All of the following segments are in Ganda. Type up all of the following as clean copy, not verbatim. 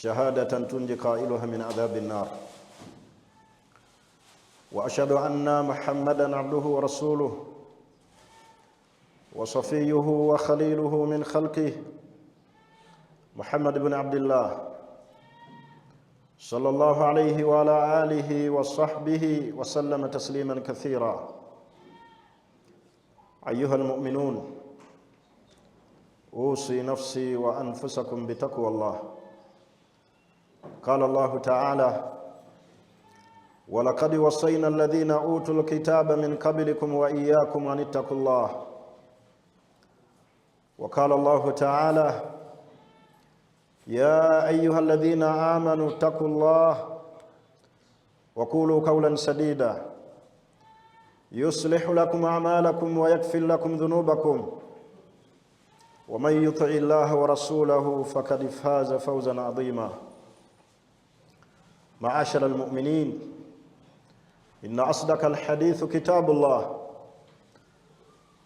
شهادة تنجي قائلها من عذاب النار. وأشهد أن محمدا عبده ورسوله وصفيه وخليله من خلقه محمد بن عبد الله صلى الله عليه وعلى آله وصحبه وسلم تسليما كثيرا. أيها المؤمنون، أوصي نفسي وأنفسكم بتقوى الله. قال الله تعالى: ولقد وصينا الذين أوتوا الكتاب من قبلكم وإياكم أن اتقوا الله. وقال الله تعالى: يا أيها الذين آمنوا اتقوا الله وقولوا قولا سديدا يصلح لكم أعمالكم ويغفر لكم ذنوبكم ومن يطع الله ورسوله فقد فاز فوزا عظيما. معاشر المؤمنين، إن أصدق الحديث كتاب الله،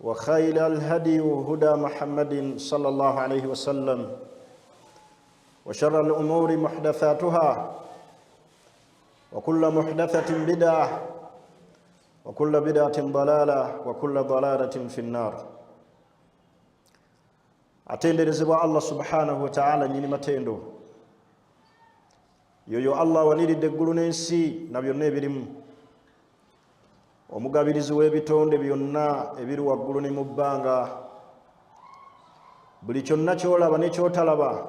وخير الهدي هدى محمد صلى الله عليه وسلم، وشر الأمور محدثاتها، وكل محدثة بدعة، وكل بدعة ضلالة، وكل ضلالة في النار. atenderezebwa Allah subhanahu wa ta'ala nyini matendo yoyo Allah waniridde eggulu n'ensi na byonna ebirimu, omugabirizi w'ebitonde byonna ebiri waggulu ne mu bbanga. Buli kyonna ky'olaba ne ky'otalaba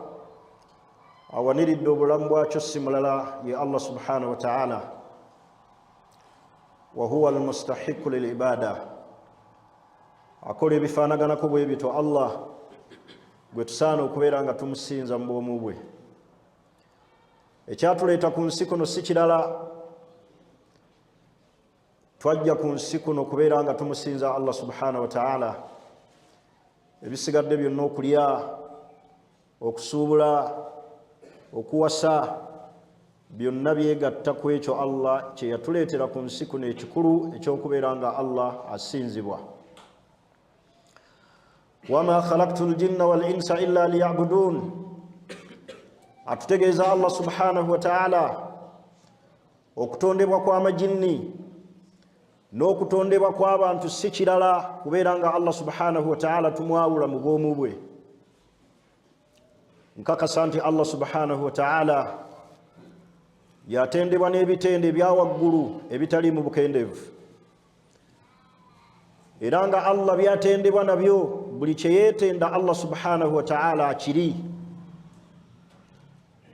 awaniridde obulamu bwakyo si mulala ye Allah subhanahu wa ta'ala, wa huwa almustahiqu lil ibada. akola ebifaanaganako bwe bityo Allah gwe tusaana okubeera nga tumusinza mu bwomu bwe. Ekyatuleeta ku nsi kuno si kirala, twajja ku nsi kuno kubeera nga tumusinza Allah subhanahu wa ta'ala. Ebisigadde byonna okulya, okusuubula, okuwasa, byonna byegatta ku ekyo Allah kye yatuleetera ku nsi kuno ekikulu ekyokubeera nga Allah asinzibwa. wama khalaqtu ljinna wal insa illa liya'budun. Atutegeeza Allah subhanahu wa ta'ala okutondebwa kw'amajinni n'okutondebwa kw'abantu si kirala kubeera nga Allah subhanahu wa ta'ala tumwawula mu bwomu bwe. Nkakasa nti Allah subhanahu wa ta'ala yatendebwa n'ebitende ebya waggulu ebitali mu bukendeevu, era nga Allah byatendebwa nabyo buli kye yeetenda Allah subhanahu wa ta'ala akiri.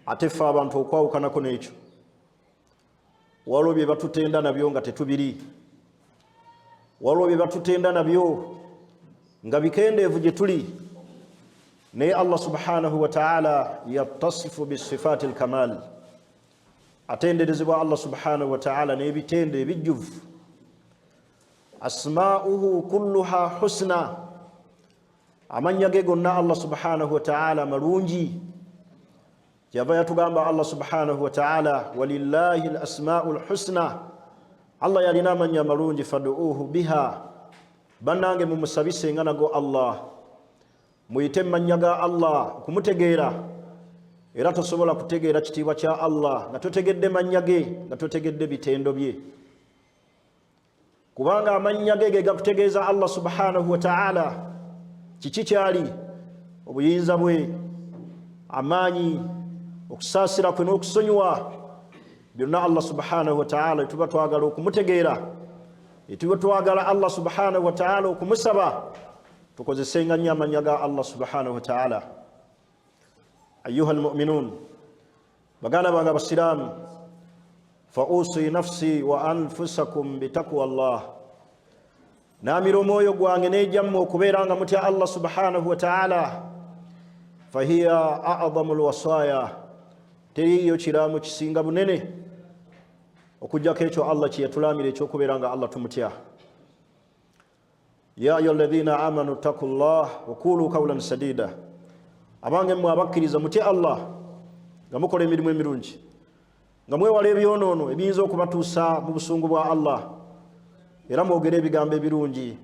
Ate ffe abantu okwawukanako n'ekyo, waliwo bye batutenda nabyo nga tetubiri, waliwo bye batutenda nabyo nga bikendeevu gye tuli, naye Allah subhanahu wa ta'ala yattasifu bisifati alkamal. Atenderezebwa Allah subhanahu wa ta'ala n'ebitende ebijjuvu. Asma'uhu kulluha husna. Amannya ge gonna Allah subhanahu wa ta'ala malungi. Yava yatugamba Allah subhanahu wa ta'ala, walillahi al-asma'ul husna. Allah yalina amannya malungi, fad'uuhu biha. Bannange mumusabise nga nago Allah, muyite mannya ga Allah okumutegeera, era tosobola kutegeera kitiibwa kya Allah nga totegedde mannya ge, nga totegedde bitendo bye. Kubanga amannya ge gakutegeeza Allah subhanahu wa ta'ala kiki kyali, obuyinza bwe, amaanyi, okusaasira kwe n'okusonyiwa, byonna Allah subhanahu wa ta'ala tuba twagala okumutegeera, tuba twagala Allah subhanahu wa ta'ala okumusaba, tukozesenga nnyo amannya ga Allah subhanahu wa ta'ala. Ayuha almu'minun, baganda bange abasiraamu, fa usi nafsi wa anfusakum bitaqwa Allah. Naamira omwoyo gwange n'ejjammwe okubeera nga mutya Allah subhanahu wa ta'ala. Fahiya a'dhamu lwasaya. Teriyo kiramu kisinga bunene okujjako ekyo Allah kye yatulaamira ekyokubeera nga Allah tumutya. Ya ayyuha alladhina amanu ttaqullah wa qulu qawlan sadida. Abange mmwe abakkiriza mutya Allah nga mukola emirimu emirungi, nga mwewala ebyonoono ebiyinza okubatuusa mu busungu bwa Allah, era mwogere ebigambo ebirungi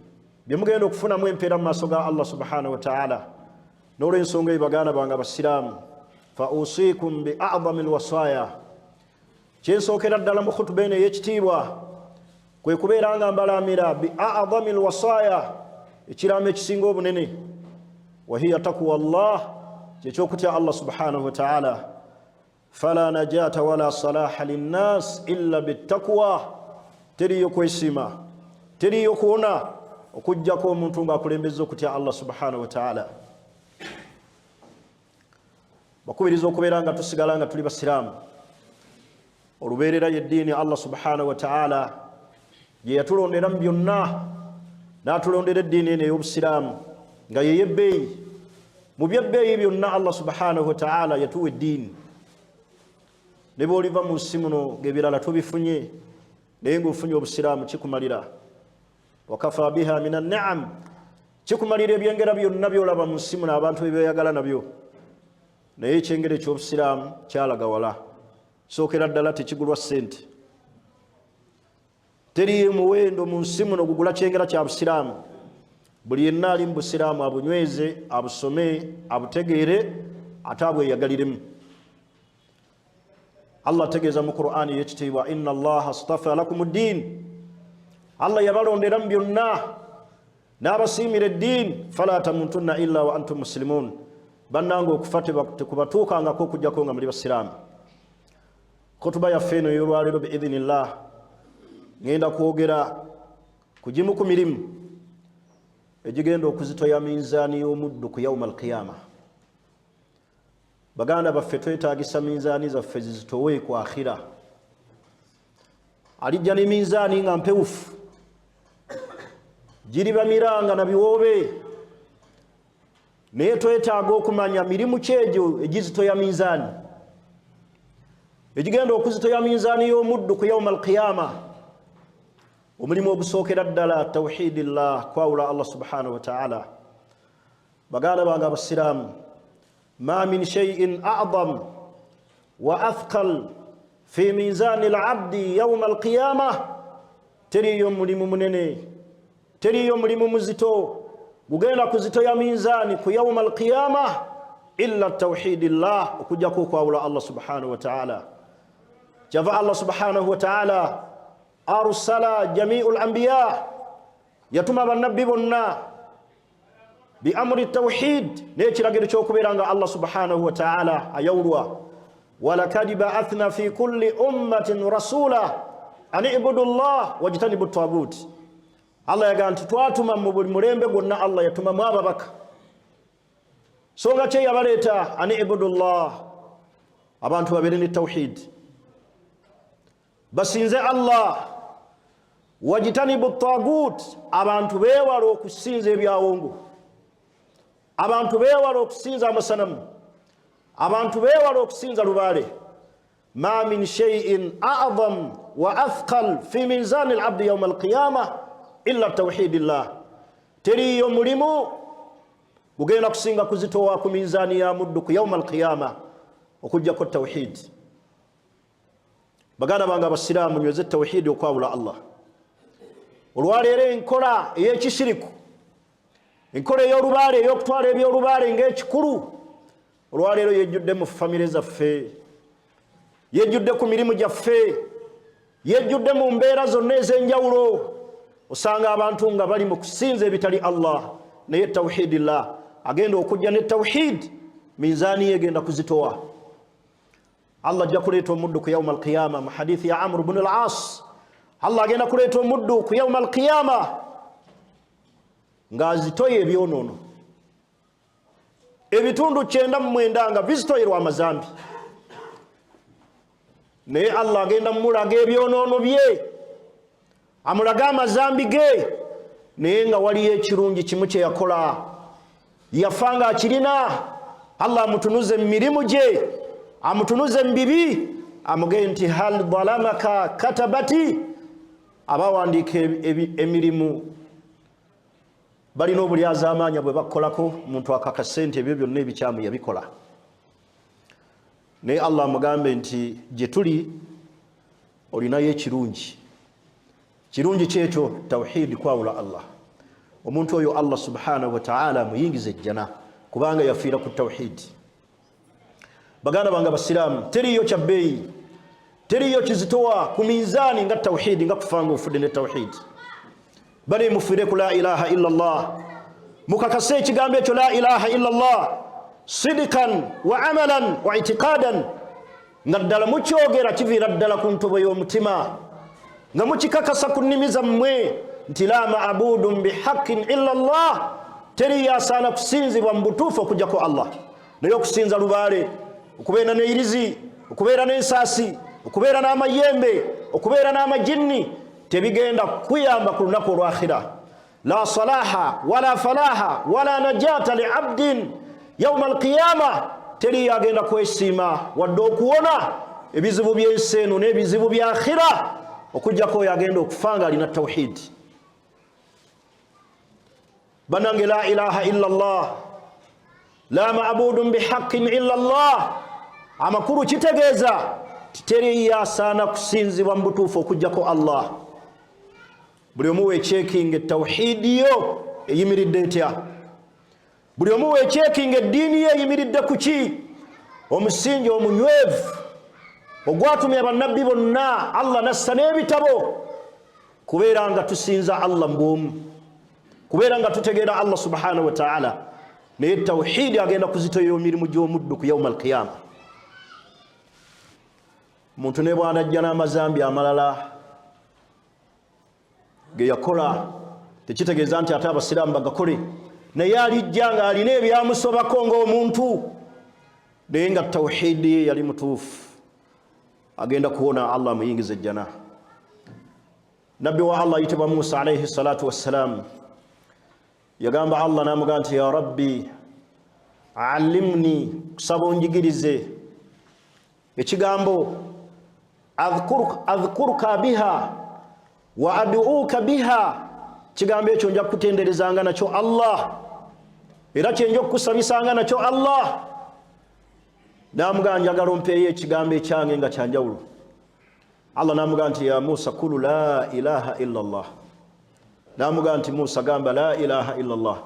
bye mugenda okufunamu empeera mu maaso ga Allah subhanahu wa ta'ala. N'olw'ensonga eyo baganda bange abasiraamu, fa usikum bi a'zamil wasaya. Kyensokera ddala mu khutuba eno ey'ekitiibwa kwe kubeera nga mbalamira bi a'zamil wasaya, ekiraamo ekisinga obunene, wa hiya taqwa Allah, kyekyokutya Allah subhanahu wa ta'ala. Fala najata wala salaha linnas illa bittaqwa. Teriyo kwesima, teriyo kuona okujjako omuntu ng'akulembeza okutya Allah subhanahu wa ta'ala. Bakubiriza okubeera nga tusigala nga tuli basiraamu. Olubeerera y'eddiini Allah subhanahu wa ta'ala ye yatulondera mu byonna, n'atulondera eddiini eno ey'obusiraamu nga ye yebbeeyi. Mu byebbeeyi byonna Allah subhanahu wa ta'ala yatuwa eddiini. Ne bw'oliva mu nsi muno ng'ebirala tubifunye, naye ng'ofunye obusiraamu kikumalira. Wa kafa biha minan ni'am, kikumalira ebyengera byonna by'olaba mu nsi muno abantu bebyagala nabyo. Naye ekyengera eky'obusiraamu kyalaga wala. Sookera ddala tekigulwa ssente. Teriyo muwendo mu nsi muno gugula kyengera kya busiraamu. Buli yenna ali mu busiraamu abunyweze, abusome, abutegeere, ate abweyagaliremu. Allah tegeeza mu Qur'ani y'ekitiibwa, inna Allaha astafa lakum ad-din. Allah yabalondera mu byonna n'abasiimira eddiini, fala tamutunna illa wa antum muslimun. Bannanga okufa tekubatuukangako okujjako nga muli basiraamu. Khutuba yaffe eno ey'olwaleero biidhinillah ngenda kwogera ku gimu ku mirimu egigenda okuzitoya minzaani y'omuddu ku yawma al-qiyama. Baganda baffe twetaagisa minzaani zaffe zizitowe ku akhira. Alijja ne minzaani nga mpewufu, giriba miranga na biwoobe, naye twetaaga okumanya mirimu kyegyo egizitoya minzaani, egigenda okuzitoya minzaani y'omuddu ku yawma al-qiyama. Omulimu ogusookera ddala tawhidillah, kwawula Allah subhanahu wa ta'ala. Baganda bange abasiraamu, ma min shay'in a'zam wa athqal fi mizani al-'abdi yawma al-qiyama. Teriyo mulimu munene, teriyo mulimu muzito gugenda kuzitoya minzaani ku yawma al-qiyama illa tawhidillah, okujjako kwawula Allah subhanahu wa ta'ala. Java Allah subhanahu wa ta'ala arsala jami'ul anbiya, yatuma bannabbi bonna bi amri tawhid, n'ekiragiro ky'okubeera nga Allah subhanahu wa ta'ala ayawulwa. Walakad ba'athna fi kulli ummatin rasula an ibudu Allah wajtanibu at-taghut. Allah yagaa nti twatuma mu buli mulembe gwonna Allah yatumamu ababaka. So nga kye yabaleeta an ibudu Allah, abantu babeere ne tawhid, basinze Allah. Wajtanibu at-taghut, abantu beewala okusinza ebyawongo, abantu beewala okusinza amasanamu, abantu beewala okusinza lubaale. Ma min shay'in a'zam wa athqal fi mizani al-'abdi yawma al-qiyama illa tawhidillah. Teriyo mulimu gugenda kusinga kuzitowa ku minzaani ya muddu ku yawma al-qiyama okujjako tawhid. Baganda bange abasiraamu, nyweze tawhid okwawula Allah. Olwaleero enkola ey'ekishiriku, enkola ey'olubaale ey'okutwala eby'olubaale ng'ekikulu, olwaleero yejjudde mu famire zaffe, yejjudde ku mirimu gyaffe, yejjudde mu mbeera zonna ez'enjawulo. Osanga abantu nga bali mu kusinza ebitali Allah, naye tawhidillah agenda okujja ne tawhid, minzaani yegenda kuzitowa. Allah ajja kuleeta omuddu ku yawma al-qiyama. Mu hadithi ya Amr ibn al-As, Allah agenda kuleeta omuddu ku yawma al-qiyama ng'azitoye ebyonoono. Ebitundu 99 nga bizitoyerwa amazambi, naye Allah agenda mulaga ebyonoono bye, amulaga amazambi ge, naye nga waliyo ekirungi kimu kye yakola, yafa nga akirina. Allah amutunuze mu mirimu gye, amutunuze mu bibi, amugee nti hal dhalamaka katabati. Abawandiika emirimu balina obulyaza amaanya bwe bakolako, omuntu akaka ssente ebyo byonna ebikyamu yabikola. Naye Allah amugambe nti gye tuli olinayo ekirungi. Kirungi kyekyo tawhid, kwawula Allah. Omuntu oyo Allah subhanahu wa ta'ala muyingize ejjana kubanga yafiira ku tawhid. baganda banga basilamu teriyo kyabbeeyi teriyo kizitowa ku minzaani nga tawhidi nga kufanga ofudde ne tawhidi bali mufire ku la ilaha illa Allah mukakase ekigambo ekyo la ilaha illa Allah sidikan wa amalan wa itiqadan nga ddala mukyogera kiviira ddala ku ntobo y'omutima nga mukikakasa ku nnimi zammwe nti la ma'budun bihaqqin illa Allah teri yasaana kusinzibwa mu butuufu okujjako Allah naye okusinza lubaale okubeera n'eirizi okubeera n'ensaasi okubeera n'amayembe okubeera n'amajinni tebigenda kuyamba ku lunaku olwakhira la salaha wala falaha wala najata li abdin yawma alqiyama teri yagenda kwesiima wadde okuwona ebizibu by'ensi eno n'ebizibu bya akhira okujjako yagenda okufanga alina tawhidi banange la ilaha illa Allah la ma'budun bihaqqin illa Allah amakulu kitegeeza teri yasaana kusinzibwa mu butuufu okujjako Allah buli omu weekyekinga ettawhidi yo eyimiridde etya buli omu weekyekinga eddiini ye eyimiridde ku ki omusingi omunywevu ogwatumya bannabbi bonna Allah nassa n'ebitabo kubeera nga tusinza Allah mbwomu kubeera nga tutegeera Allah subhanahu wa ta'ala naye tawhidi agenda kuzitoya emirimu gy'omuddu ku yawma alqiyama omuntu ne bw'anajja n'amazambi amalala ge yakola tekitegeeza nti ate abasiraamu bagakole naye alijja nga alina ebyamusobako ng'omuntu naye nga tawhidi ye yali mutuufu agenda kuwona Allah amuyingiza ejjana nabbi wa Allah ayitibwa Musa alayhi salatu wassalam yagamba Allah n'amugamba nti ya rabbi allimni kusaba onjigirize ekigambo adhkuruka biha wa ad'uka biha kigambo ekyo nja kutenderezanga nakyo Allah era kyenja okusabisanga nakyo Allah n'amugamba njagala ompeeyo ekigambo ekyange nga kyanjawulo Allah n'amugamba nti ya Musa kulu la ilaha illa Allah n'amugamba nti Musa gamba la ilaha illa Allah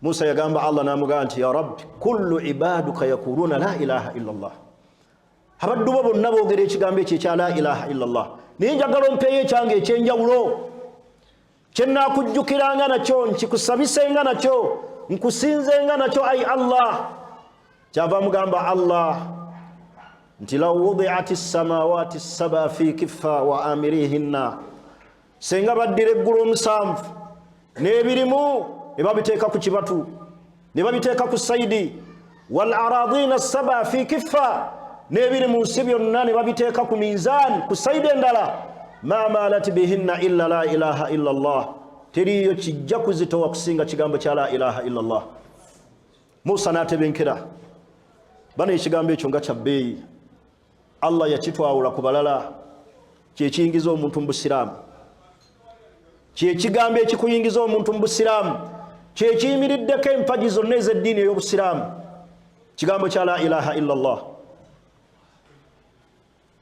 Musa yagamba Allah n'amugamba nti ya rabbi kullu ibaduka yakuluna la ilaha illa Allah abaddu bo bonna boogera ekigambo ekyo ekya la ilaha illa Allah naye njagala ompeeyo ekyange ekyenjawulo kyennaakujjukiranga nakyo nkikusabisenga nakyo nkusinzenga nakyo ai Allah kyava mugamba Allah nti law wudi'ati samawati saba fi kiffa wa amirihinna senga baddira eggulu omusanvu n'ebirimu ne babiteeka ku kibatu ne babiteeka ku sayidi wal aradina saba fi kiffa n'ebiri mu nsi byonna ne babiteeka ku minzaani ku sayidi endala ma malat bihinna illa la ilaha illa Allah teriyo kijja kuzitowa kusinga kigambo kya la ilaha illa Allah Musa n'atebenkera bano ekigambo ekyo nga kyabbeeyi Allah yakitwawula ku balala kyekiyingiza omuntu mu busiraamu kyekigambo ekikuyingiza omuntu mu busiraamu kyekiyimiriddeko empagi zonna ez'eddiini ey'obusiraamu kigambo kya la ilaha illa Allah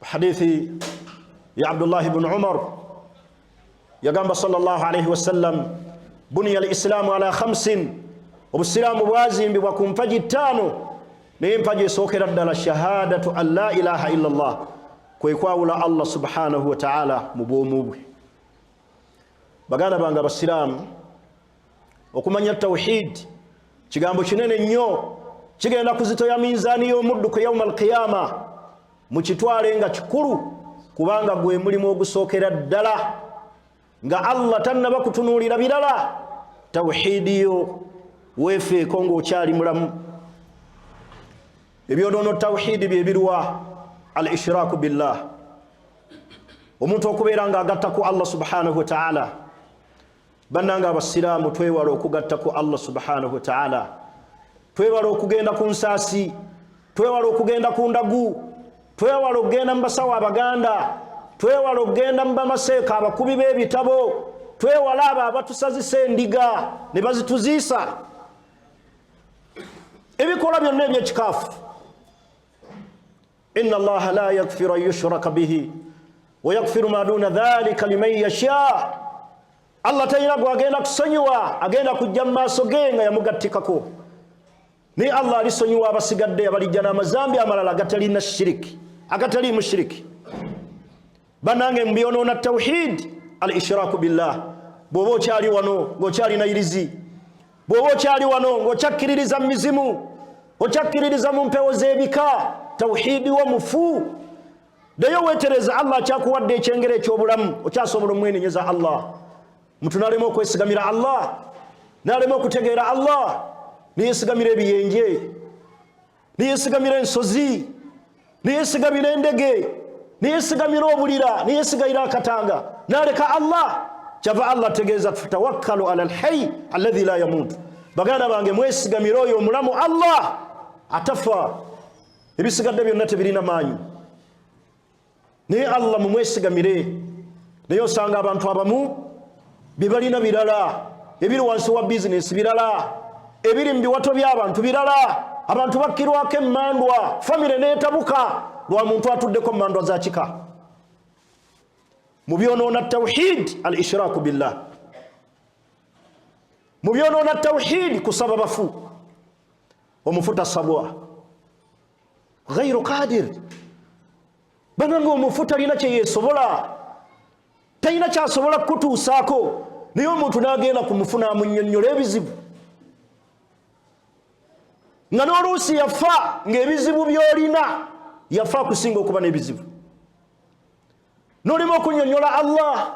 hadithi ya Abdullah ibn Umar yagamba sallallahu alayhi wasallam buniya al-islamu ala khamsin obusiraamu bwazimbibwa ku mpagi ttaano naye empagi esookera ddala shahadatu an la ilaha illa Allah kwe kwawula Allah subhanahu wa ta'ala mu bwomu bwe baganda bange abasiraamu okumanya tawhid kigambo kinene nnyo kigenda kuzitoya minzaani y'omuddu ku yawma alqiyama mukitwale nga kikulu kubanga gwe mulimu ogusookera ddala nga Allah tannaba kutunuulira birala tawhidi yo weefeeko ng'okyali mulamu ebyonoono tawhidi bye birwa al ishraaku billah omuntu okubeera nga agatta ku Allah subhanahu wa ta'ala bannanga abasiraamu twewala okugatta ku Allah subhanahu wa ta'ala twewala okugenda ku nsaasi twewala okugenda ku ndagu twewala okugenda mu basawo abaganda twewala okugenda mu bamaseeka abakubi b'ebitabo twewala abo abatusazisa endiga ne bazituziisa ebikola byonna ebyekikaafu inna allaha la yaghfiru an yushraka bihi wa yaghfiru ma duna dhalika liman yasha Allah tayina gwagenda kusonyiwa agenda kujja mu maaso ge nga yamugattikako ni Allah alisonyiwa abasigadde abalijja n'amazambi amalala agatali shiriki, agatali mushiriki. Banange mbyonoona tawhid al-ishraku billah. Bwoba okyali wano ng'okyali na irizi, bwoba okyali wano ng'okyakkiririza mu mizimu, okyakkiririza mu mpewo z'ebika, tawhidi wo mufu. Ddayo weetereza Allah akyakuwadde ekyengere eky'obulamu, okyasobola omwenenyeza Allah. Muntu n'alema okwesigamira Allah, n'alema okutegeera Allah, niyesigamira ebiyenje, niyesigamira ensozi, niyesigamira endege, niyesigamira obulira, niyesigamira akatanga, n'aleka Allah. Kyava Allah tegeeza tawakkalu ala alhayy alladhi la yamut. Baganda bange mwesigamire oyo omulamu Allah atafa. Ebisigadde byonna tebirina maanyi. Naye Allah mumwesigamire. Naye osanga abantu abamu bibalina birala, ebiri wansi wa bizinesi birala, ebiri mu biwato by'abantu birala. Abantu bakkirwako emmandwa, famire neetabuka lwa muntu atuddeko mmandwa za kika. Mubyonoona tawhid al-ishraku billah. Mubyonoona tawhid kusaba bafu. Omufuta sabwa ghayru qadir. Banange omufuta alina kye yeesobola, talina kyasobola kutuusaako, naye omuntu n'agenda kumufuna amunnyonnyola ebizibu. Nga n'oluusi yafa ng'ebizibu by'olina yafa akusinga okuba n'ebizibu. N'olima okunnyonnyola Allah.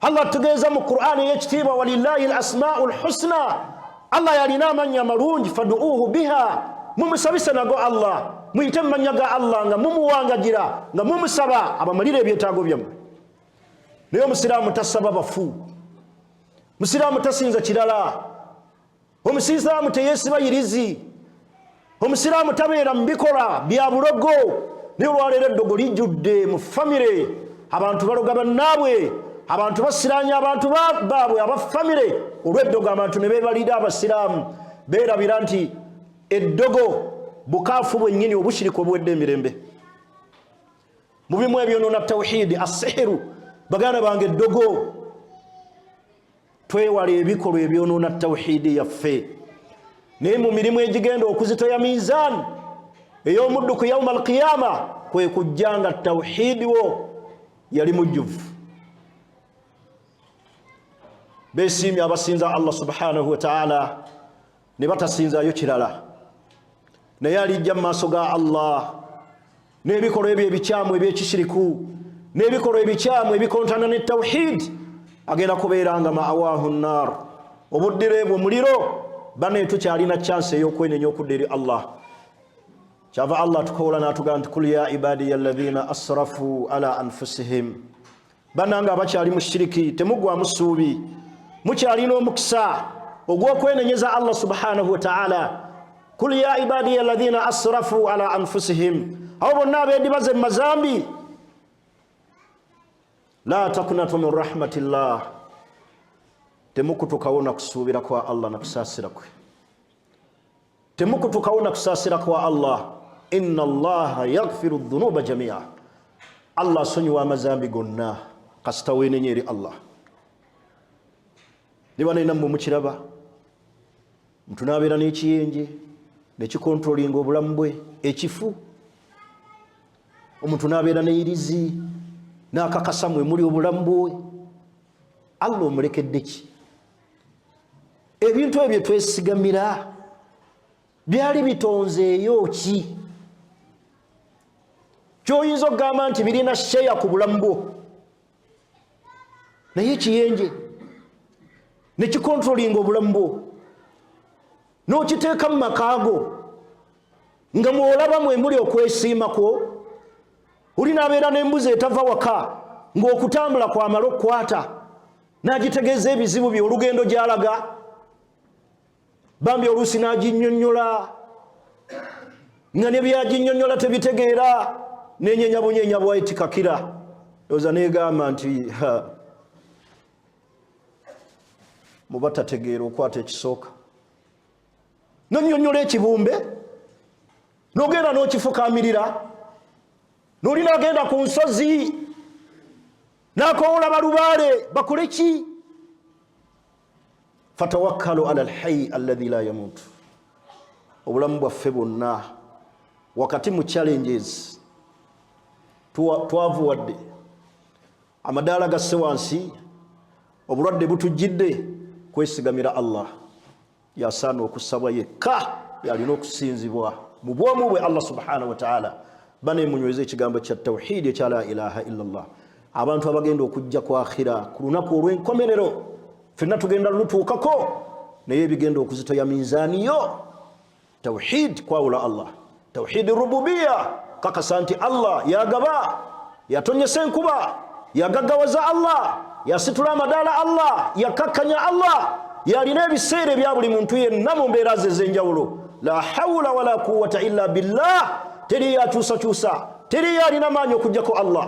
Allah tugeeza mu Qur'ani ey'ekitiibwa walillahi al-asmaa'ul husna. Allah yalina amannya amalungi, faduuhu biha. Mumusabise nago Allah, muyite mu mannya ga Allah nga mumuwangagira, nga mumusaba abamalira ebyetaago byammwe. Naye omusiraamu tasaba bafu, omusiraamu tasinza kirala, omusiraamu teyeesiba yirizi, omusiraamu tabeera mu bikola bya bulogo. Naye olwaleero eddogo lijjudde mu famire, abantu baloga bannaabwe, abantu basiraanya abantu baabwe abafamire. Olw'eddogo abantu ne beebalira abasiraamu, beerabira nti eddogo bukaafu bwennyini obushirika obuwedde emirembe. Mu bimu ebyonoona tawhidi as-sihiru. Baganda bange eddogo, twewala ebikolwa ebyonoona tawhidi yaffe. Naye mu mirimu egigenda okuzitoya miizaani ey'omudduku yawma al-qiyama, kwe kujja nga tawhidi wo yali mujjuvu. Beesiimye abasinza Allah subhanahu wa ta'ala ne batasinzaayo kirala, naye alijja mu maaso ga Allah n'ebikolwa ebyo ebikyamu eby'ekishiriku, n'ebikolwa ebikyamu ebikontana ne tawhid, agenda kubeeranga ma'awaahu nnar, obuddire bwe muliro. Bane tukyalina chance ey'okwenenya okudda eri Allah. Kyava Allah tukoola n'atugamba nti kul ya ibadiya alladhina asrafu ala anfusihim. Bananga abakyali mu shiriki temugwamu ssuubi, mukyalina omukisa ogw'okwenenyeza Allah subhanahu wa ta'ala. Kul ya ibadiya alladhina asrafu ala anfusihim. Abo bonna abeedibaze mu mazambi, la takunatu min rahmatillah. Temukutukawo na kusuubira kwa Allah na kusaasira kwe. Temukutukawo na kusaasira kwa Allah. Inna Allaha yaghfiru dhunuba jami'a. Allah asonyiwa amazambi gonna kasita weenenya eri Allah. Niba nammwe mukiraba, muntu n'abeera n'ekiyenje nekikontrolinga obulamu bwe, ekifu. Omuntu n'abeera n'eirizi n'akakasa mwe muli obulamu bwe. Allah omulekedde ki? Ebintu ebyo twesigamira byali bitonzeeyo ki? Kyoyinza okugamba nti birina sheya ku bulamu bwo, naye ekiyenje nekikontrolinga obulamu bwo, n'okiteeka mu makaago nga mwolaba mwe muli okwesiimako. Oli n'abeera n'embuzi etava waka ng'okutambula kwamala okukwata, n'agitegeeza ebizibu bye olugendo gy'alaga. Bambi oluusi n'aginnyonnyola nga ne byaginnyonnyola tebitegeera, n'enyenya bunyenya bwayitikakira. Oza neegamba nti muba tategeera okwata ekisooka. N'onnyonnyola ekibumbe n'ogenda n'okifukaamirira, n'oli n'agenda ku nsozi n'akoola balubaale bakole ki? Fatawakkalu ala alhayy alladhi la yamut. obulamu bwaffe bwonna wakati mu challenges twavuwadde amadaala gasse wansi obulwadde butujjidde kwesigamira Allah yasaana okusabwa yekka yalina okusinzibwa mu bwomu bwe Allah subhanahu wa ta'ala bane munyweze ekigambo kya tawhid ekya la ilaha illallah abantu abagenda okujja ku akhira ku lunaku olw'enkomerero fenna tugenda lutuukako naye ebigenda okuzitoya minzaani yo tawhid kwawula Allah tawhid rububiyya kakasa nti Allah yagaba yatonyesa enkuba yagaggawaza Allah yasitula amadaala Allah yakakkanya Allah yalina ebiseera ebya buli muntu yenna mu mbeera ze ez'enjawulo la hawla wala quwwata illa billah teri yakyusakyusa teri yalina maanyi okugjako Allah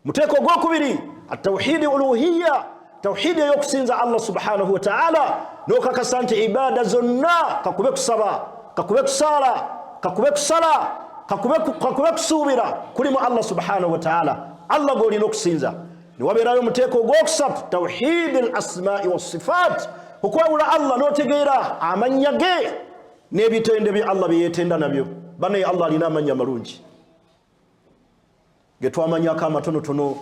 muteeko ogwokubiri atawhidi uluhiyya tawhidi ey'okusinza Allah subhanahu wa ta'ala n'okakasa nti ibada zonna kakube kusaba kakube kusaala kakube kusala kakube kusuubira kulimu Allah subhanahu wa ta'ala Allah gw'olina okusinza niwabeerayo muteeko ogwokusatu tawhidi al asma'i was sifat okwawula Allah n'otegeera amannya ge n'ebitende bye Allah bye yeetenda nabyo banaye Allah alina amannya malungi ge twamanyako amatonotono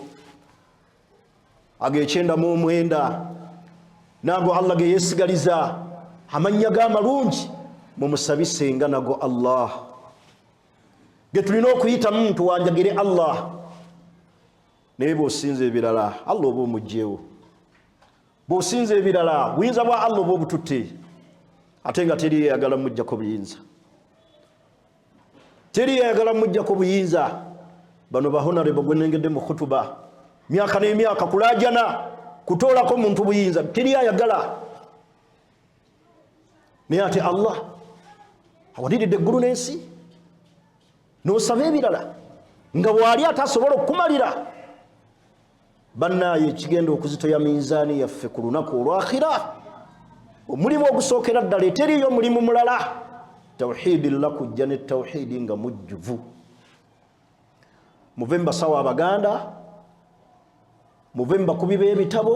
ag'ekyenda mu omwenda nago Allah ge yeesigaliza amannya g'amalungi mumusabisenga nago Allah ge tulina okuyita muntu wanjagire Allah naye bw'osinza ebirala Allah oba omugjeewo bw'osinza ebirala buyinza bwa Allah oba obututte ate nga teri yeyagala mujjako buyinza teri yeyagala mujjako buyinza bano bahonarebo gwenengedde mu khutuba myaka n'emyaka kulajana kutoolako muntu buyinza teri yayagala naye ate Allah awaliridde eggulu n'ensi n'osaba ebirala nga bw'ali atasobola okukumalira bannaye ekigenda okuzitoya minzaani yaffe ku lunaku olwakhira omulimu ogusookera ddala eteriyo mulimu mulala tawhidi lakujja ne tawhidi nga mujjuvu muve mbasawo abaganda muve mbakubi b'ebitabo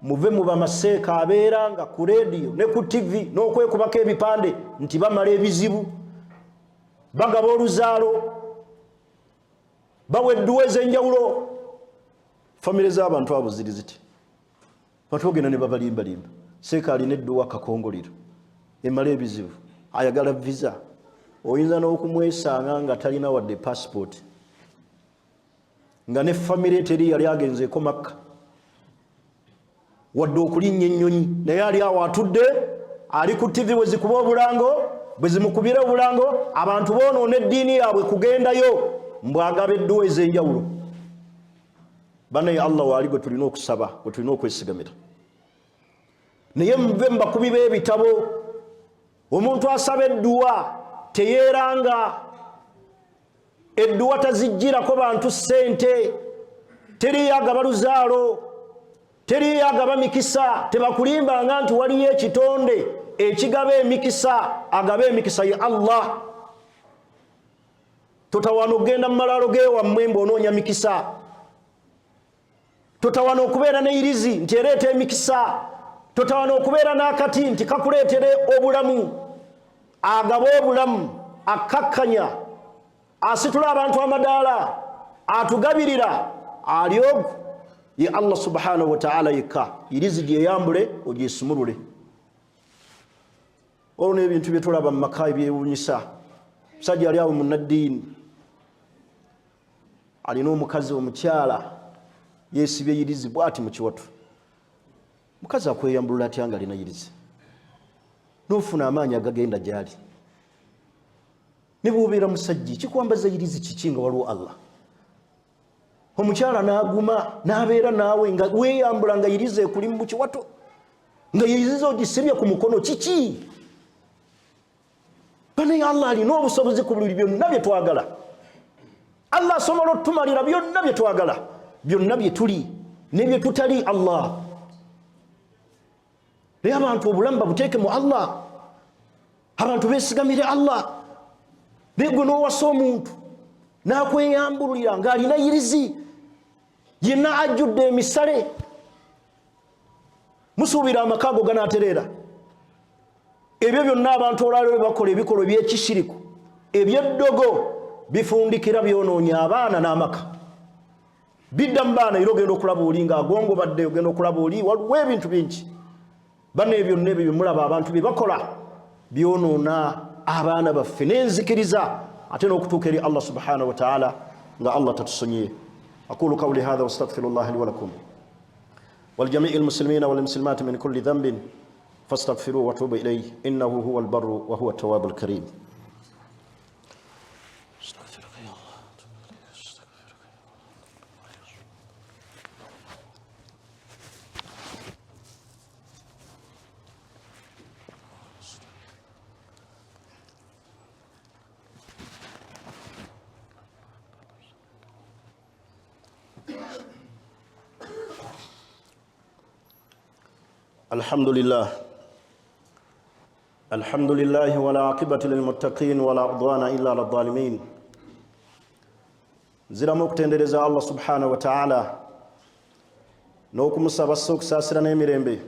muve mu bamaseeka abeera nga ku rediyo ne ku TV n'okwekubako ebipande nti bamala ebizibu bagaba oluzaalo bawa edduwa ez'enjawulo famire z'abantu abo ziri ziti batwogenda ne babalimbalimba seeka alina edduwa kakongoliro emala ebizibu ayagala visa oyinza n'okumwesanga nga talina wadde passport nga ne famire teri yali agenzeeko Makka wadde okulinnya ennyonyi naye ali awo atudde ali ku TV bwe zikuba obulango bwe zimukubira obulango abantu boonoona eddiini yaabwe kugendayo mbwagaba edduwa ez'enjawulo banaye Allah waali gwe tulina okusaba gwe tulina okwesigamira naye muve mbakubi b'ebitabo omuntu asaba edduwa teyeeranga edduwa tazijjirako bantu ssente teri yagaba luzaalo teri yagaba mikisa tebakulimbanga nti waliyo ekitonde ekigaba emikisa agaba emikisa ye Allah totawana okugenda mu malaalo geewammwe mbonoonya mikisa totawana okubeera n'eirizi nti ereeta emikisa totawana okubeera n'akati nti kakuleetere obulamu agaba obulamu akakkanya asitula abantu amadaala atugabirira ali ogu ye Allah subhanahu wa ta'ala yekka irizi gyeyambule ogyesumulule olwo n'ebintu bye tulaba mu maka ebyewuunyisa musajja ali awo munnaddiini alina omukazi omukyala yeesibye irizi bw'ati mu kiwato mukazi akweyambulula atya nga alina irizi n'ofuna amaanyi agagenda gy'ali ne bw'obeera musajja kikwambaza irizi kiki nga waliwo Allah omukyala n'aguma n'abeera naawe nga weeyambula nga irizi ekuli mu kiwato nga irizi ogisibye ku mukono kiki banaye Allah alina obusobozi ku buli byonna bye twagala Allah asobola otumalira byonna bye twagala byonna bye tuli ne bye tutali Allah naye abantu obulamu babuteeke mu Allah abantu beesigamire Allah naye gwe n'owasa omuntu n'akweyambulira ng'alina irizi yenna ajjudde emisale musuubira amaka ago ganaatereera ebyo byonna abantu olwaleero bakola ebikolwa by'ekishiriku ebyeddogo bifundikira byonoonya abaana n'amaka. Bidda mu baana era ogenda okulaba oli ng'agongobadde, ogenda okulaba oli waliwo ebintu bingi. Bano ebyo byonna ebyo mulaba abantu bye bakola byonoona abaana baffe n'enzikiriza ate n'okutuuka eri Allah subhanahu wa ta'ala nga Allah tatusonyiye. أقول قولي هذا واستغفر الله لي ولكم ولجميع المسلمين والمسلمات من كل ذنب فاستغفروه وتوبوا إليه إنه هو البر وهو التواب الكريم. الحمد لله ولا عاقبة للمتقين ولا عدوان إلا على الظالمين. زرموك تندرز الله سبحانه وتعالى نوكم سبسوك ساسرا نميرين بي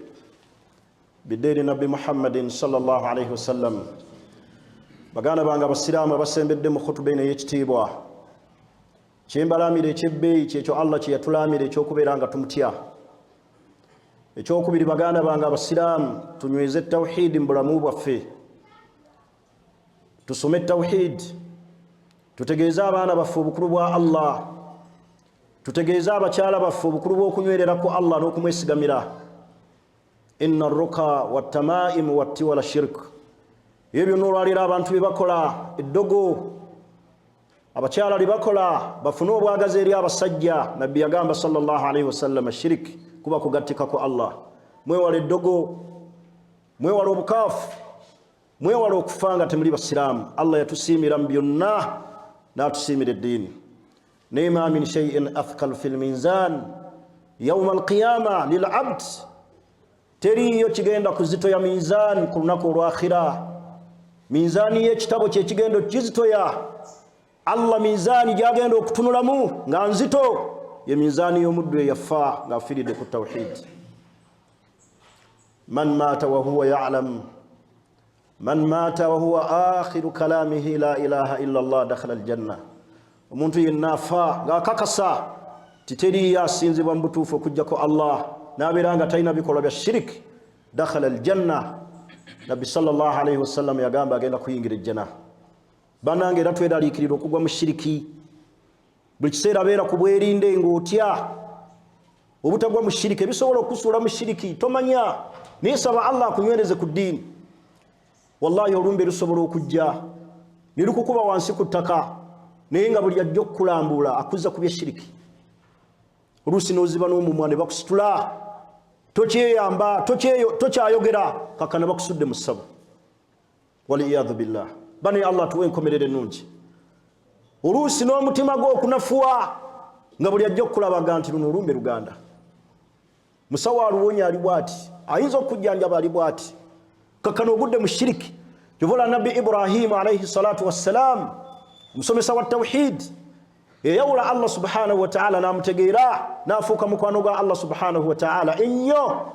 بدين نبي محمد صلى الله عليه وسلم bagana banga basirama basembedde mu khutubene yekitibwa kyembalamire kyebbeyi kyekyo Allah kye yatulamire ekyokubeeranga tumutya. Ekyokubiri baganda bange abasiraamu tunyweze tawhidi mu bulamu bwaffe, tusome tawhid, tutegeeze abaana baffe obukulu bwa Allah, tutegeeze abakyala baffe obukulu bw'okunywerera ku Allah n'okumwesigamira. Inna arruka wattamaimu wattiwala shirk, ebyo n'olwalira abantu bye bakola eddogo, abakyala bye bakola bafune obwagazi eri abasajja. Nabbi yagamba sallallahu alayhi wasallam shiriki kuba kugattika ku Allah. Mwewale eddogo, mwewale obukaafu, mwewale okufanga temuli basiraamu. Allah yatusiimira mu byonna n'atusiimira eddiini. Nema min shay'in athqal fil mizan yawma alqiyama lil abd, teriyo kigenda kuzitoya mizani ku lunaku olwakhira. Mizani y'ekitabo kye kigendo kizitoya. Allah mizani gyagenda okutunulamu nga nzito ye mizani y'omuddu eyafa ng'afiiridde ku tawhid. Man mata wa huwa ya'lam, man mata wa huwa akhiru kalamihi la ilaha illa Allah dakhala aljanna. Omuntu yenna afa ng'akakasa titeri yasinzibwa mu butuufu okujjako Allah n'abeera nga talina bikolwa bya shiriki, dakhala aljanna. Nabbi sallallahu alayhi wasallam yagamba agenda kuyingira ejjana. Bannange era tweraliikirira okugwa mu shiriki. Buli kiseera beera ku bwerinde ng'otya obutagwa mu shiriki. Ebisobola okusuula mu shiriki tomanya, naye saba Allah akunywereze ku ddiini. Wallahi olumbe lusobola okujja ne lukukuba wansi ku ttaka, naye nga buli ajja okukulambula akuzza ku bya shiriki. Oluusi n'oziba n'omumwa ne bakusitula, tokyeyamba, tokyayogera, kakana bakusudde mu ssabo. Waliyadhu billah. Bani Allah tuwe enkomerero ennungi. Oluusi n'omutima gwo okunafuwa nga buli ajja okukulabaga nti luno olumbe luganda. Musawo aluwonya ali bw'ati, ayinza okujjanjaba ali bw'ati, kakano ogudde mu shiriki. Kyovola Nabbi Ibrahim alayhi salatu wassalam, omusomesa wa tawhid, eyawula Allah subhanahu wa ta'ala n'amutegeera n'afuuka mukwano gwa Allah subhanahu wa ta'ala ennyo,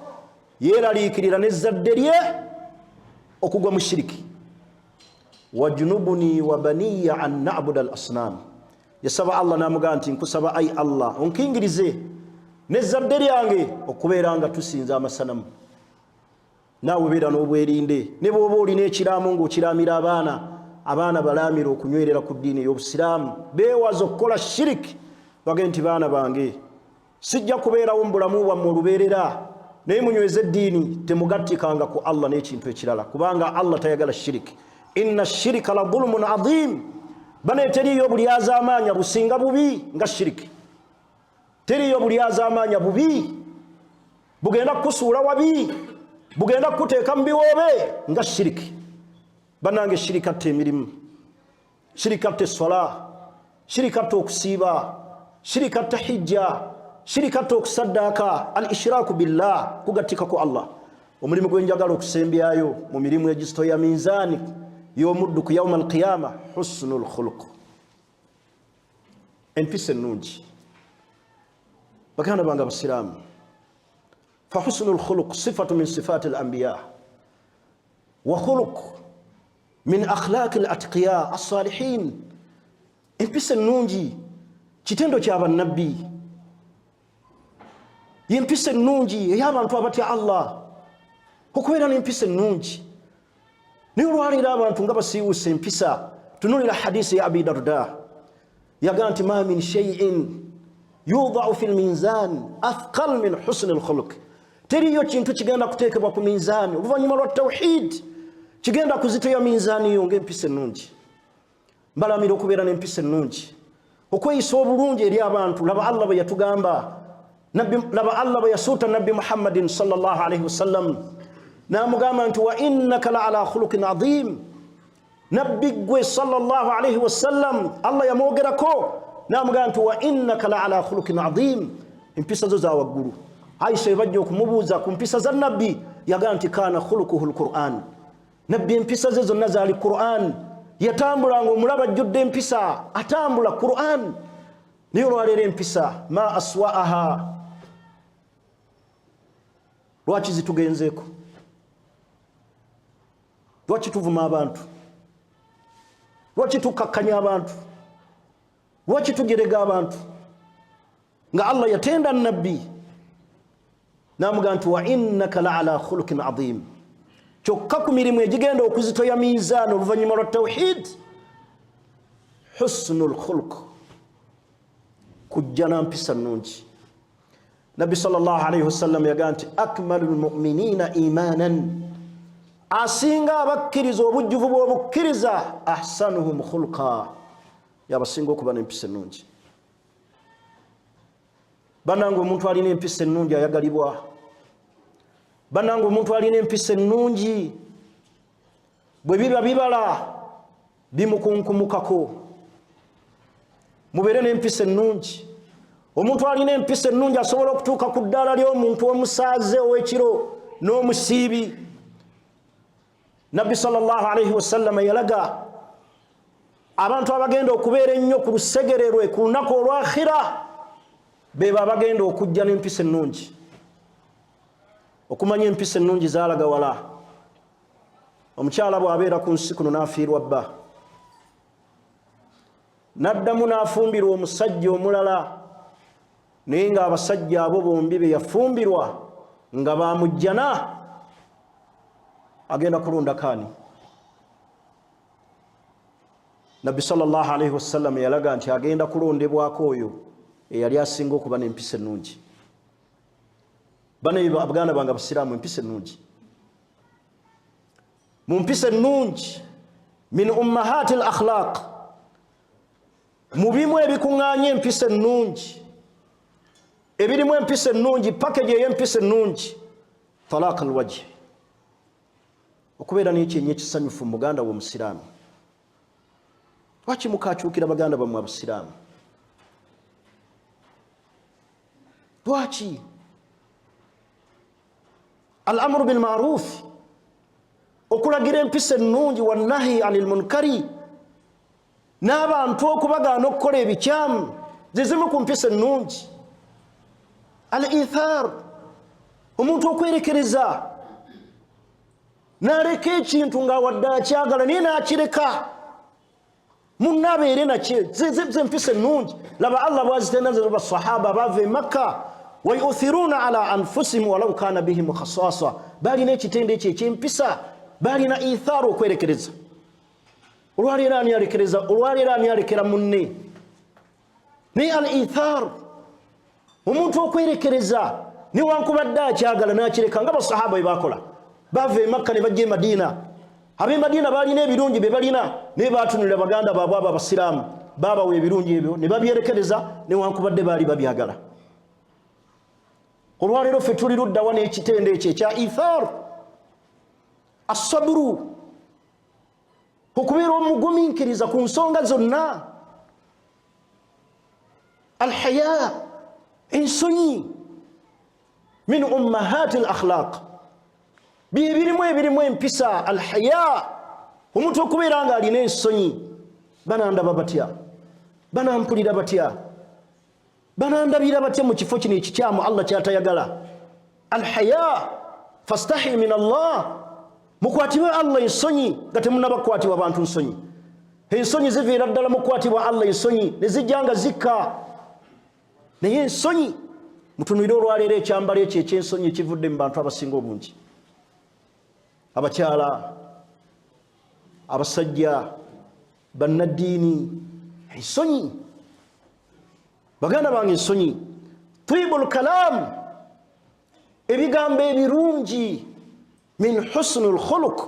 yeeraliikirira n'ezzadde lye okugwa mu shiriki. Wajnubuni wa baniya an na'budu al asnam, yasaba Allah n'amugamba nti nkusaba ayi Allah onkingirize n'ezzadde lyange okubeera nga tusinza amasanamu. Naawe beera n'obwerinde, ne bw'oba olina ekiraamo ng'okiraamira abaana balaamira okunywerera ku ddiini ey'obusiraamu, beewaza okukola shiriki. Bagende nti baana bange sijja kubeerawo mu bulamu bwammwe olubeerera, naye munyweze eddiini, temugattikanga ku Allah n'ekintu ekirala, kubanga Allah tayagala shiriki. Inna shirika la dhulmun adhim. Bane teriyo bulyazaamaanya businga bubi nga shiriki. Teriyo bulyazaamaanya bubi bugenda kusuula wabi, bugenda kuteeka mu biwoobe nga shiriki. Bannange shiriki atta emirimu, shiriki atta essola, shiriki atta okusiiba, shiriki atta hijja, shiriki atta okusaddaaka. Al ishraaku billah, kugattika ku Allah. Omulimu gwe njagala okusembyayo mu mirimu egizitoya minzaani y'omuddu ku yawma alqiyama, husnul khuluq, empisa ennungi. Baganda bange abasiraamu, fa husnul khuluq sifatu min sifaati al anbiya. wa khuluq min akhlaq al-atqiya as-salihin. Empisa ennungi kitendo ky'abannabbi, y'empisa ennungi ey'abantu abatya Allah, okubeera n'empisa ennungi. Naye olwaleero abantu nga basiiwusa empisa. Tunulira hadisi ya Abi Darda yagaa nti ma min shay'in yudau fi lminzan athqal min husni alkhuluq. Teriyo kintu kigenda kuteekebwa ku minzaani oluvannyuma lwa tawhid kigenda kuzitoya minzaani yo ng'empisa ennungi. Mbalamira okubeera n'empisa ennungi, okweyisa obulungi eri abantu. Laba Allah bwe yatugamba, laba Allah bwe yasuuta Nabbi Muhammadin sallallahu alayhi wasallam n'amugamba nti wa innaka la ala khuluqin adhim. Nabbi gwe sallallahu alayhi wasallam Allah yamwogerako n'amugamba nti wa innaka la ala khuluqin adhim, empisa zo za waggulu. Aisha ebajja okumubuuza ku mpisa za Nabbi yagaa nti kana khuluquhu alquran. Nabbi empisa ze zonna zaali Quran. Yatambulanga omulaba ajjudde empisa, atambula Quran. Naye olwaleero empisa ma aswaaha, lwaki zitugenzeeko? Lwaki tuvuma abantu? Lwaki tukakkanya abantu? Lwaki tugerega abantu? Nga Allah yatenda Nabbi n'amugamba nti wa innaka la ala khuluqin adhim. Kyokka ku mirimu egigenda okuzitoya miizaani oluvannyuma lwa tawhid, husnul khuluq, kujja na mpisa nnungi. Nabbi sallallahu alayhi wasallam yagaa nti akmalul mu'minina imanan, asinga abakkiriza obujjuvu bw'obukkiriza ahsanuhum khuluqa, yabasinga okuba n'empisa ennungi. Bannange omuntu alina empisa ennungi ayagalibwa. Bannange omuntu alina empisa ennungi bwe biba bibala bimukunkumukako. Mubeere n'empisa ennungi. Omuntu alina empisa ennungi asobola okutuuka ku ddaala ly'omuntu omusaaze ow'ekiro n'omusiibi. Nabbi sallallahu alayhi wasallam yalaga abantu abagenda okubeera ennyo ku lusegere lwe ku lunaku olw'akhira beba abagenda okujja n'empisa ennungi. Okumanya empisa ennungi zaalaga wala. Omukyala bw'abeera ku nsi kuno n'afiirwa bba, n'addamu n'afumbirwa omusajja omulala, naye ng'abasajja abo bombi be yafumbirwa nga bamujjana, agenda kulonda kaani. Nabbi sallallahu alayhi wasallam yalaga nti agenda kulondebwako oyo eyali asinga okuba n'empisa ennungi. Bano abaganda bange abasiraamu, empisa ennungi. Mu mpisa ennungi min ummahati al-akhlaq, mu bimu ebikuŋŋaanya empisa ennungi, ebirimu empisa ennungi, package ey'empisa ennungi, talaq al-wajh, okubeera n'ekyenyi ekisanyufu mu muganda w'omusiraamu. Lwaki mukakyukira baganda bammwe abasiraamu? Lwaki? Al-amru bil ma'ruf, okulagira empisa ennungi, wannahi anil munkari, n'abantu okubagaana okukola ebikyamu, ze zimu ku mpisa ennungi. Al-ithar, omuntu okwerekereza n'aleka ekintu ng'awadde akyagala naye n'akireka munne abeere nakye, ze mpisa ennungi. Laba Allah bw'azitendaze basahaba bava e Makka, wa yu'thiruna ala anfusihim walau kana bihim khasasa, balina ekitendo ekyo eky'empisa, balina ithaaru, okwerekereza. Olwaleero ani alekereza? Olwaleero ani alekera munne? Naye al-ithaaru, omuntu okwerekereza newankubadde akyagala n'akireka, nga basahaba bwe bakola. Bava e Makka ne bajja e Madina. Ab'e Madina balina ebirungi bye balina, naye baatunulira baganda baabwe abo abasiraamu, baabawa ebirungi ebyo ne babyerekereza newankubadde baali babyagala. Olwaleero ffe tuli luddawa n'ekitendo ekyo ekya ithaaru. Asaburu, okubeera omugumiikiriza ku nsonga zonna. Alhaya, ensonyi, min ummahati al-akhlaq, ebirimu empisa. Alhaya, omuntu okubeera nga alina ensonyi. Banandaba batya? Banampulira batya? Banandabira batya mu kifo kino ekikyamu Allah kyatayagala? Alhaya, fastahi min Allah, mukwatibwe Allah ensonyi nga temunnabakwatibwa abantu nsonyi. Ensonyi ziviira ddala mukwatibwa Allah ensonyi ne zijjanga zikka. Naye ensonyi mutunuulire olwaleero ekyambalo ekyo eky'ensonyi ekivudde mu bantu abasinga obungi. Abakyala, abasajja, bannaddiini, ensonyi. Baganda bange ensonyi. Tibul kalam, ebigambo ebirungi, min husnul khuluq,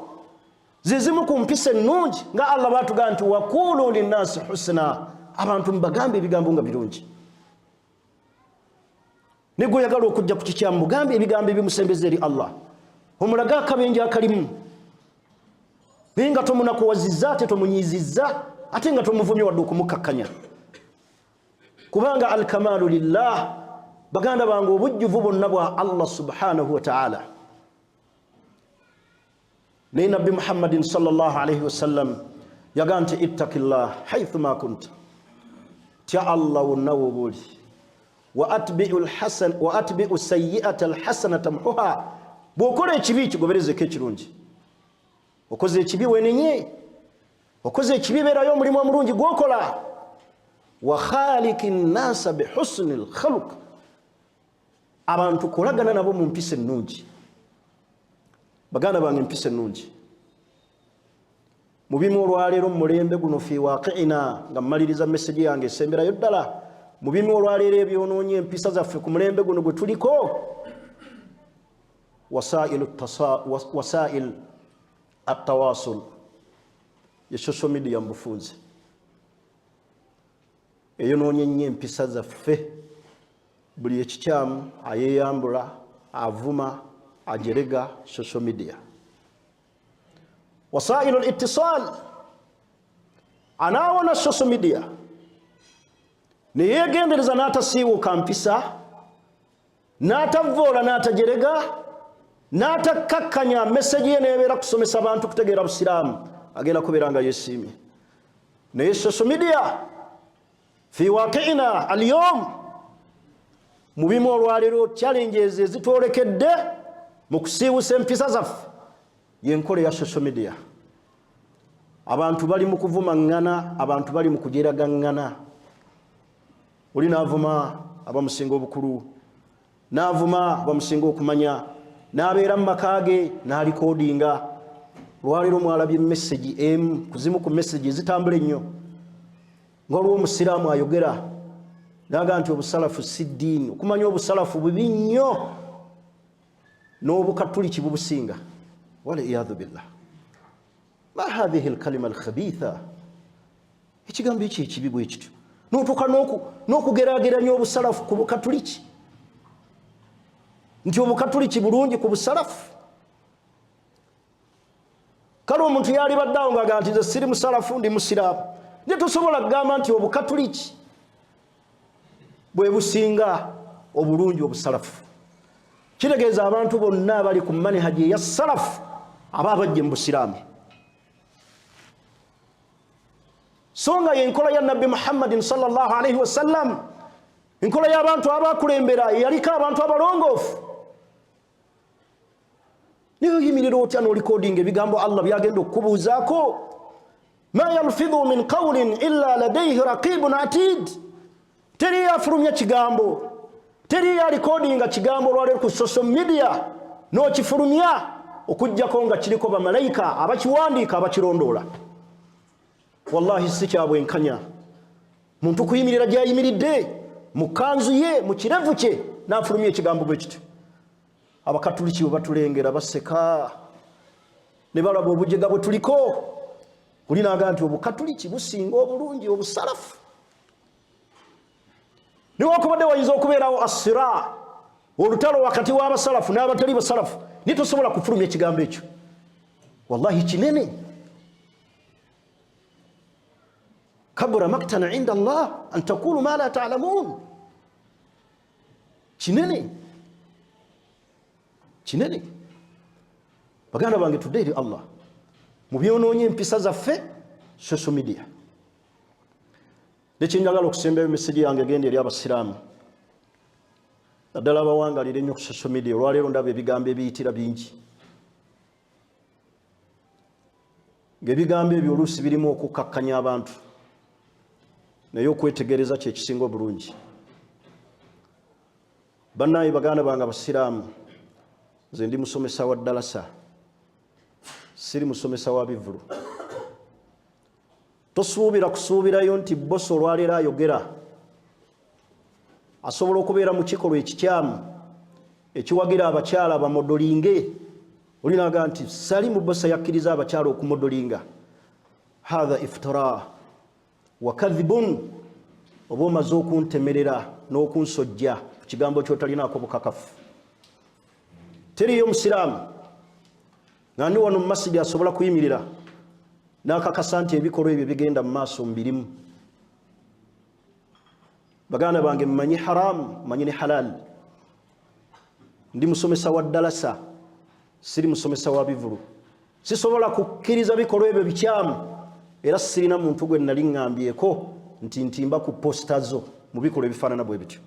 zizimu ku mpisa ennungi nga Allah baatugamba nti waqulu linnasi husna, abantu mubagambe ebigambo nga birungi. Ne gwe oyagala okujja ku kikyamu mugambe ebigambo ebimusembeza eri Allah, omulaga akabenje akalimu, naye nga tomunakuwazizza ate tomunyizizza ate nga tomuvumye wadde okumukakkanya, kubanga alkamalu lillah. Baganda bange obujjuvu bwonna bwa Allah subhanahu wa ta'ala. Naye Nabbi Muhammadin sallallahu alayhi wa sallam yagaa nti ittaqillah haythu ma kunta, tya Allah wonna wobuli, wa atbi'u sayyi'ata alhasanata tamhuha, bw'okola ekibi kigoberezeko ekirungi. Okoze ekibi wenenye, okoze ekibi beerayo omulimu omulungi gw'okola. Wa khaliqi nnasa bihusnil khuluq, abantu kolagana nabo mu mpisa ennungi. Baganda bange empisa ennungi mubimu olwaleero mu mulembe guno fi waqi'ina, nga mmaliriza message yange esemberayo ddala, mubimu olwaleero ebyonoonye empisa zaffe ku mulembe guno gwe tuliko, wasail at-tawasul ya social media mu bufunze eyonoonye nnyo empisa zaffe. Buli ekikyamu ayeyambula, avuma, ajerega social media. Wasailu al-ittisal, anaawona social media neyegendereza n'atasiiwuuka mpisa, n'atavvoola, n'atajerega, n'atakakkanya message ye neebeera kusomesa abantu kutegeera busiraamu, agenda kubeera nga yeesiimye. Naye social media fi waqi'ina al-yawm, mubimu olwaleero challenges ezitwolekedde mu kusiiwusa empisa zaffe y'enkola ya social media. Abantu bali mu kuvumaŋŋana, abantu bali mu kujeragaŋŋana. Oli n'avuma abamusinga obukulu, n'avuma abamusinga okumanya, n'abeera mu maka ge n'alikodinga. Olwaleero mwalabye message emu kuzimu ku message ezitambula ennyo, ng'olwo omusiraamu ayogera naga nti obusalafu si ddiini. Okumanya obusalafu bubi nnyo, n'obukatuliki bubusinga. Waliyadhu billah. Ma hadhihi alkalima alkhabitha, ekigambo ekyo ekibi bwe kityo, n'otuuka n'okugeraageranya obusalafu ku bukatuliki nti obukatuliki bulungi ku busalafu. Kale omuntu yali baddawo ng'agamba nti nze siri musalafu, ndi musiraamu. Naye tosobola kugamba nti obukatuliki bwe businga obulungi obusalafu. Kitegeeza abantu bonna abali ku manhaji eya salafu aba bajje mu busiraamu. Songa y'enkola ya Nabbi Muhammadin sallallahu alayhi wa sallam, enkola y'abantu abakulembera yaliko abantu abalongoofu. Niyo yimirira otya n'olikodinga ebigambo Allah byagenda okukubuuzaako. Ma yalfidhu min qawlin illa ladayhi raqibun atid. Teri yafulumya kigambo, teri yalikodinga kigambo olwaleero ku social media n'okifulumya okujjako nga kiriko bamalayika abakiwandiika abakirondoola. Wallahi si kyabwenkanya muntu kuyimirira gy'ayimiridde mu kanzu ye, mu kirevu kye, n'afulumya ekigambo bwe kityo. Abakatuliki bwe batulengera baseka ne balaba obujega bwe tuliko. Oli n'agamba nti obukatuliki businga obulungi obusalafu. Niwakubadde wayinza okubeerawo assira, olutalo wakati w'abasalafu n'abatali basalafu, naye tosobola kufulumya ekigambo ekyo. Wallahi kinene. Kabura maktana inda Allah an takulu ma la ta'lamun. Kinene. Kinene. Baganda bange tudde eri Allah mu byonoonye empisa zaffe social media. Nekyenjagala okusembayo message yange egenda eri abasiraamu naddala abawangalira ennyo ku social media. Olwaleero ndaba ebigambo ebiyitira bingi. ng'ebigambo ebyo oluusi birimu okukkakkanya abantu naye okwetegereza kye kisinga obulungi. Bannaayi baganda bange abasiraamu, nze ndi musomesa wa ddalasa, siri musomesa wa bivulu. Tosuubira kusuubirayo nti bosi olwaleero ayogera asobola okubeera mu kikolwa ekikyamu ekiwagira abakyala bamodolinge. Olinaga nti Salimu bosi yakkiriza abakyala okumodolinga. Hatha iftira wa kadhibun. Oba omaze okuntemerera n'okunsojja ku kigambo ky'otalinaako bukakafu. Teriyo musiraamu nga ndi wano mu masjidi asobola kuyimirira n'akakasa nti ebikolwa ebyo bigenda mu maaso mu birimu. Baganda bange, mmanyi haramu, mmanyi ne halal. Ndi musomesa wa ddalasa, siri musomesa wa bivulu. Sisobola kukkiriza bikolwa ebyo bikyamu, era sirina muntu gwe nali ŋŋambyeko nti ntimba ku posta zo mu bikolwa ebifaanana bwe bityo.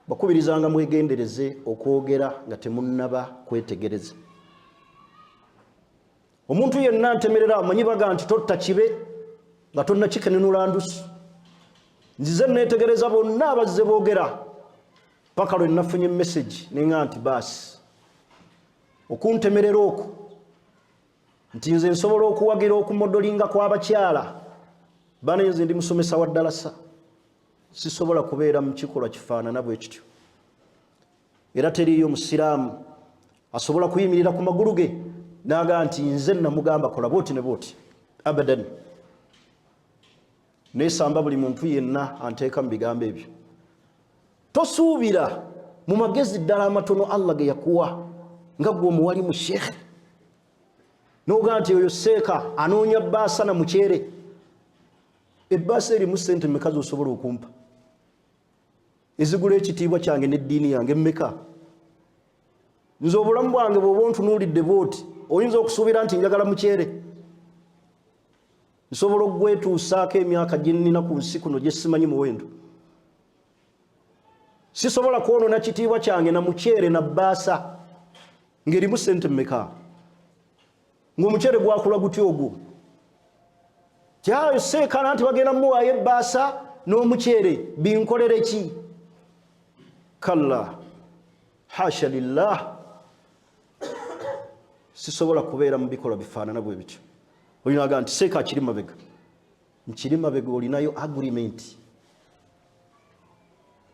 Bakubirizanga mwegendereze okwogera nga temunnaba kwetegereza. Omuntu yenna ntemerera amanyi baga nti totta kibe nga tonna kikenenula ndusu. Nzize neetegereza bonna abazze boogera paka lwe nafunye message nenga nti baasi okuntemerera okwo nti nze nsobola okuwagira okumodolinga kw'abakyala. Bana nze ndi musomesa wa ddalasa, sisobola kubeera mu kikolwa kifaanana bwe kityo. Era teriyo musiraamu asobola kuyimirira ku magulu ge n'aga nti nze namugamba kola booti ne booti. Abadan. Neesamba buli muntu yenna anteeka mu bigambo ebyo. Tosuubira mu magezi ddala amatono Allah ge yakuwa nga gwe omuwalimu sheekhe n'oga nti oyo seeka anoonya bbaasa na mukyere. Ebbaasa erimu ssente mmeka z'osobola okumpa ezigula ekitiibwa kyange n'eddiini yange mmeka? Nze obulamu bwange bw'oba ontunuulidde booti oyinza okusuubira nti njagala mukyere? Nsobola okugwetuusaako emyaka gye nnina ku nsi kuno gye simanyi muwendo. Sisobola kwonoona kitiibwa kyange na mukyere na bbaasa ng'erimu ssente mmeka? Ng'omukyere gwakula gutya ogwo? Kyayo seekana nti bagenda muwaayo ebbaasa n'omukyere binkolere ki? Kalla, hasha lillah. Sisobola kubeera mu bikolwa bifaanana bwe bityo. Olinaga nti seeka akiri mabega. Nkiri mabega olinayo agreement.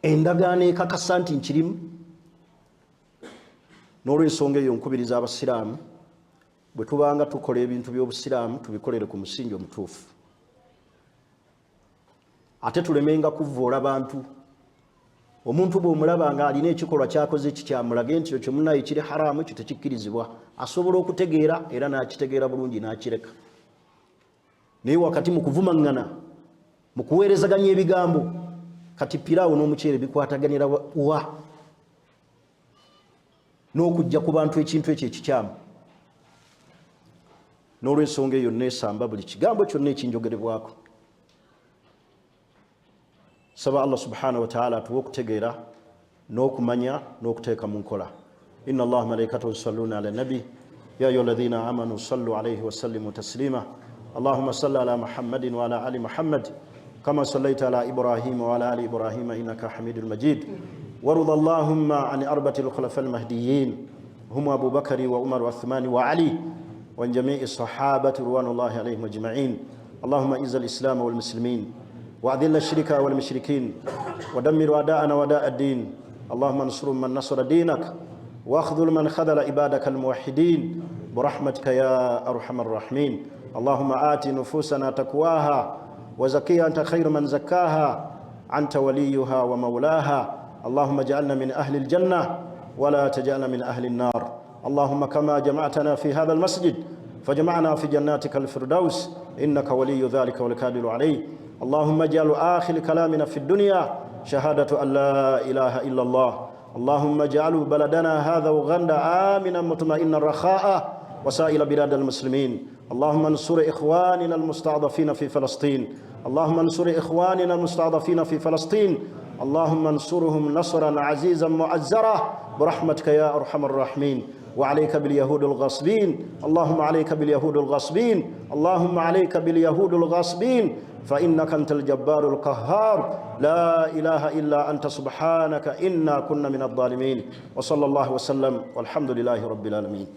Endagaano ekakasa nti nkirimu. N'olw'ensonga eyo nkubiriza abasiraamu bwe tubanga tukola ebintu by'obusiraamu tubikolere ku musingi omutuufu. Ate tulemenga kuvvoola bantu. Omuntu bw'omulaba nga alina ekikolwa kyakoze kikyamulage nti ekyo munnaye kiri haramu, ekyo tekikkirizibwa, asobola okutegeera era n'akitegeera bulungi n'akireka. Naye wakati mu kuvumaŋŋana, mu kuweerezaganya ebigambo, kati piraawo n'omukyere bikwataganira wa? N'okujja ku bantu ekintu ekyo ekikyamu. N'olw'ensonga eyo neesamba buli kigambo kyonna ekinjogerebwako. Saba Allah subhanahu wa ta'ala atuwe okutegeera n'okumanya n'okuteeka mu nkola. Inna Allah malaikatahu yusalluna ala nabi ya ayyuhalladhina amanu sallu alayhi wa sallimu taslima. Allahumma salli ala Muhammadin wa ala ali Muhammad kama sallaita ala Ibrahim wa ala ali Ibrahim innaka Hamidul Majid. Warḍa Allahumma an arba'atil khulafa'il mahdiyyin hum Abu Bakr wa Umar wa Uthman wa Ali wa an jami'i sahabati ridwanullahi alayhim ajma'in. Allahumma izzil islam wal muslimin وأذل الشرك والمشركين ودمر أعداءنا وأعداء الدين. اللهم انصر من نصر دينك واخذل من خذل عبادك الموحدين برحمتك يا أرحم الراحمين. اللهم آت نفوسنا تقواها وزكيها أنت خير من زكاها أنت وليها ومولاها. اللهم اجعلنا من أهل الجنة ولا تجعلنا من أهل النار. اللهم كما جمعتنا في هذا المسجد فجمعنا في جناتك الفردوس إنك ولي ذلك والقادر عليه. اللهم اجعل آخر كلامنا في الدنيا شهادة أن لا إله إلا الله. اللهم اجعل بلدنا هذا وغندا آمنا مطمئنا رخاء وسائر بلاد المسلمين. اللهم انصر إخواننا المستضعفين في فلسطين. اللهم انصر إخواننا المستضعفين في فلسطين. اللهم انصرهم نصرا عزيزا معزرا برحمتك يا أرحم الراحمين. وعليك باليهود الغاصبين، اللهم عليك باليهود الغاصبين، اللهم عليك باليهود الغاصبين، فإنك أنت الجبار القهار، لا إله إلا أنت سبحانك إنا كنا من الظالمين. وصلى الله وسلم والحمد لله رب العالمين.